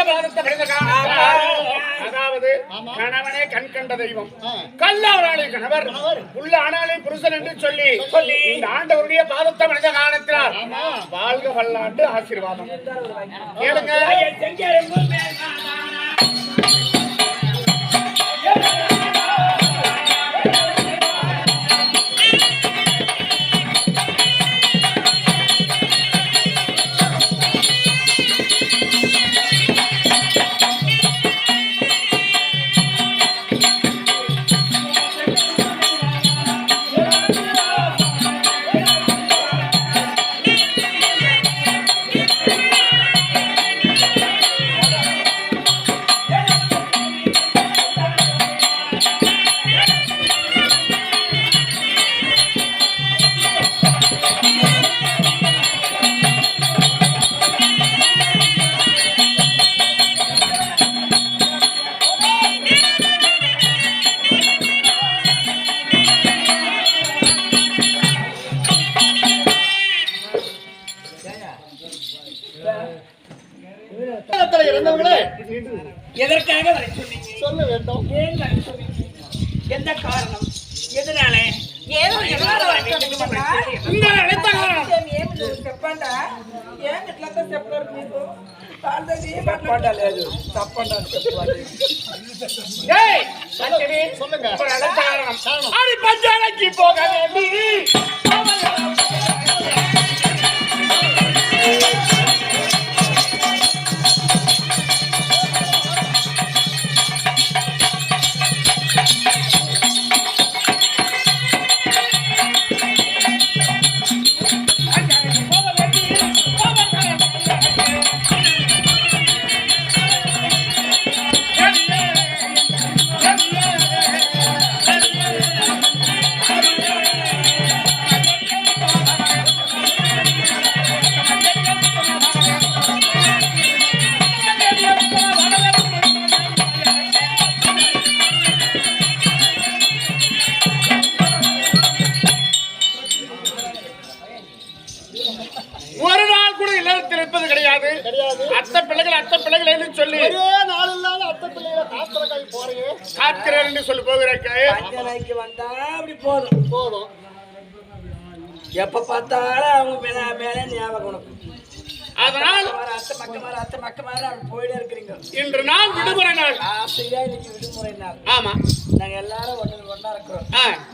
பாதத்தை படைத்த அதாவது கணவனே கண் கண்ட தெய்வம், கல்லாவனாலே கணவர், உள்ள ஆனாலே புருஷன் என்று சொல்லி இந்த ஆண்டவருடைய பாதத்தை படைத்த காரணத்தினால் வாழ்க வல்லாண்டு ஆசீர்வாதம் கேளுங்க. எதற்காக சொல்ல வேண்டும்? எந்த காரணம்? எதனால? ஏதோ చెప్పండా ఏం ఇట్లా చెప్పారు మీకు சொல்லுங்க. பஞ்சாலைக்கு போக வேண்டி ஒரு நாள் கூட இல்லத்தில் இருப்பது கிடையாது. அத்தை பிள்ளைகள் என்று சொல்லி நாள் இல்லாத அத்தை பிள்ளைகளை காத்திரக்காய் போறீங்க, காத்திரன் என்று சொல்லி போகிறாய். வந்தா அப்படி போதும். எப்ப பார்த்தாலும் அவங்க மேல ஞாபகம் உனக்கு. அதனால் அத்தை மக்கமாரி போயிட்டே இருக்கிறீங்க. இன்று நாள் விடுமுறை நாள். இன்னைக்கு விடுமுறை நாள். ஆமா, நாங்க எல்லாரும் ஒன்னா இருக்கிறோம்.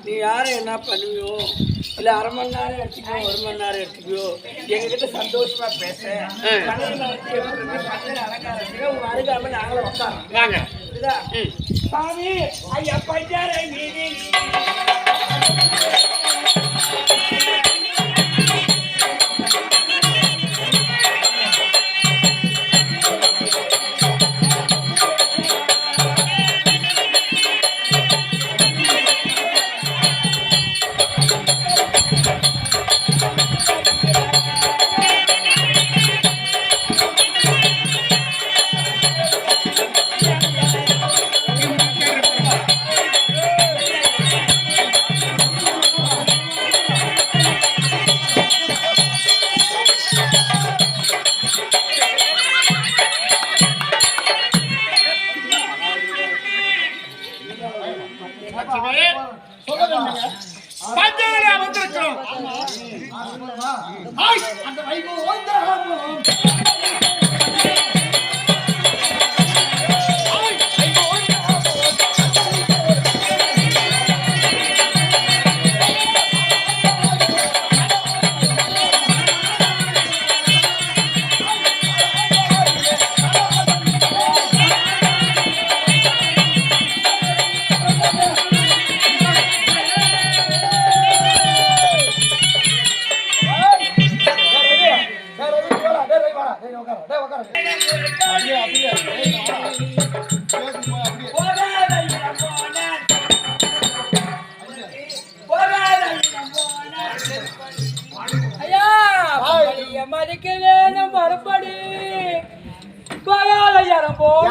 நீ யாரும் என்ன பண்ணுவியோ, இல்ல அரை மணி நேரம் எடுத்துக்கோ, 1 மணி நேரம் எடுத்துக்கோ, எங்ககிட்ட சந்தோஷமா பேச அலங்காரத்துக்கு உங்க அருகாம நாங்களும் உட்காரோம். சாமி ஐயா பஞ்சாரை மீதி பஞ்சாலையா வந்திருக்கிறோம். அந்த வைபவம் மதிக்க வேணும் மறுபடி பகாலயாரம் போன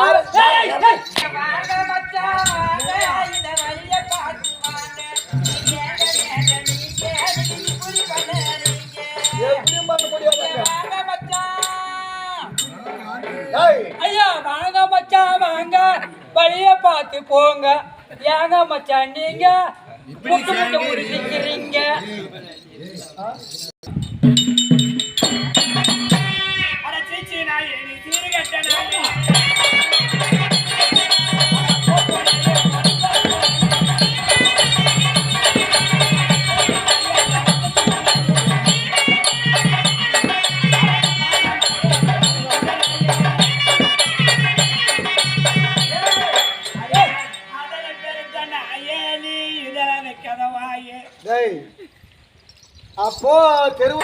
ஐயா வாங்க மச்சான் வாங்க வழிய பார்த்து போங்க ஏங்க மச்சான் நீங்க முட்டு முட்டு முடிக்கிறீங்க அப்போ தெரு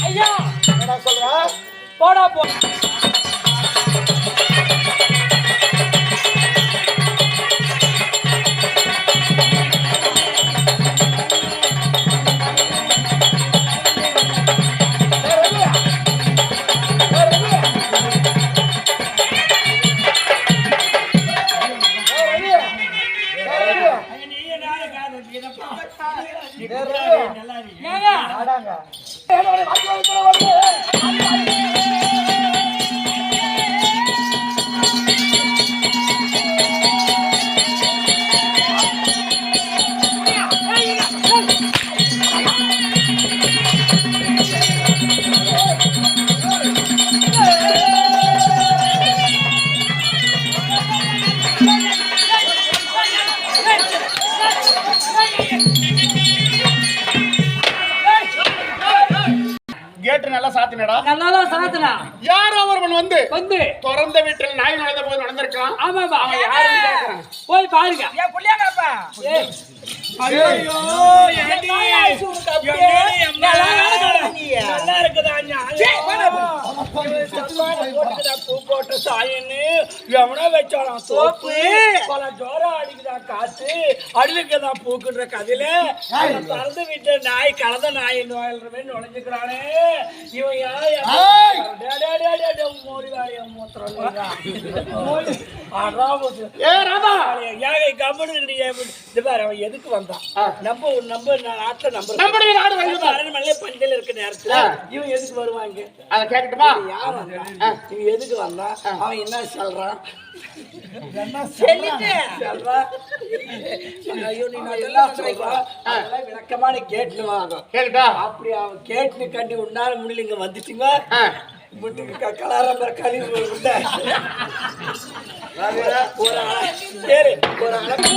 ஐயா என்ன சொல்ற போடா போ கேட்டு நல்லா சாத்தினடா. நல்லா சாத்தனா. யாரோ ஒருவன் வந்து திறந்த வீட்டில் நாய் நுழைந்த போது நடந்திருக்கான். ஆமாப்பா. அவன் யாருன்னு கேக்குறான். போய் பாருங்க. ஏன் புள்ளியாங்கப்பா? ஐயோ ஏண்டி நல்லா இருக்குதா பூ போட்ட சாயின்னு எவனா வச்சாலாம் தோப்பு பல ஜோரம் அடிக்குதா காத்து அடிவுக்குதான் பூக்குன்ற கதையில திறந்து விட்ட நாய் கலந்த நாய் நுழைஞ்சுக்கிறானே இவன் மோடி வாய மூத்திரம் அவன் எதுக்கு வந்தான் நம்ம நாட்டுல அரண்மனையில பண்டிகையில் இருக்க நேரத்துல இவன் எதுக்கு வருவாங்க அதை கேட்கட்டுமா? இவன் எதுக்கு வந்தான் அவன் என்ன சொல்றான் விளக்கமான கேட்ல வாங்க கேளுடா. அப்படி அவன் கேட்னு கண்டி உன்னால முடியல இங்க வந்துட்டீங்க முட்டுக்கு கலாரம்பர கழிவு ஒரு சரி ஒரு அளவு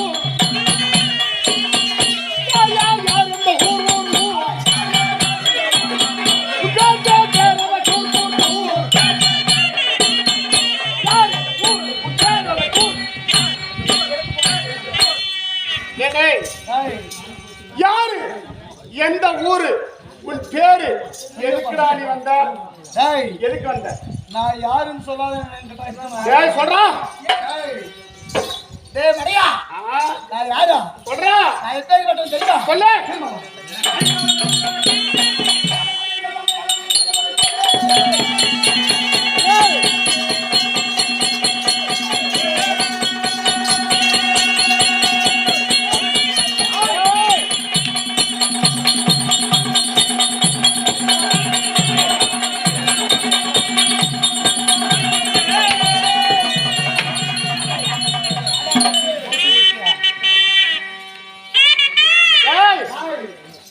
யாரு எந்த ஊரு உன் பேரு எதுக்குடா நீ வந்த? எதுக்கு வந்த? நான் யாருன்னு சொல்லாத சொல்றா. டேய் மடியா நான் யாரா சொல்றா. நான் எத்தனை மட்டும் தெரியுமா சொல்லு.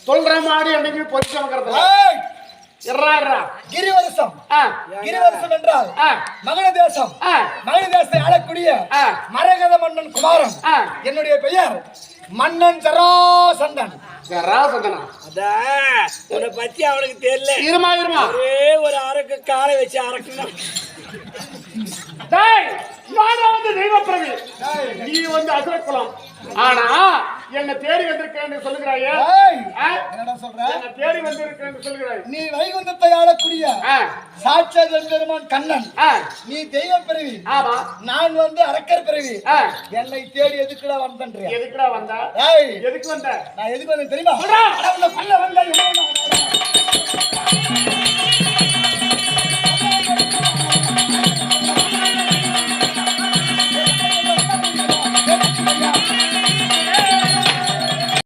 சொல்ற மாதிரி என்னைக்கு பொறிச்சவங்கிறது கிரிவலசம். கிரிவலசம் என்றால் மகன தேசம். மகன தேசத்தை ஆளக்கூடிய மரகத மன்னன் குமாரன். என்னுடைய பெயர் மன்னன் ஜராசந்தன். ஜராசந்தனா? அதான் உன்னை பத்தி அவனுக்கு தெரியல. இருமா இருமா. ஒரே ஒரு அரக்கு காலை வச்சு அரக்கணும். தெய்வப்பிரவி நீ வந்து அசுரக்குலம். ஆனா என்ன தேடி வந்திருக்கேன் சொல்லுகிறாயே. என்னடா சொல்ற? என்ன தேடி வந்திருக்கேன் சொல்லுகிறாய். நீ வைகுந்தத்தை ஆளக்கூடிய சாட்சாத் பெருமான் கண்ணன். நீ தெய்வ பிறவி. ஆமா. நான் வந்து அரக்கர் பிறவி. என்னை தேடி எதுக்குடா வந்தன்றியா? எதுக்குடா வந்தா? எதுக்கு வந்த? நான் எதுக்கு வந்தேன் தெரியுமா? சொல்றா. கொல்ல வந்தேன். ఆ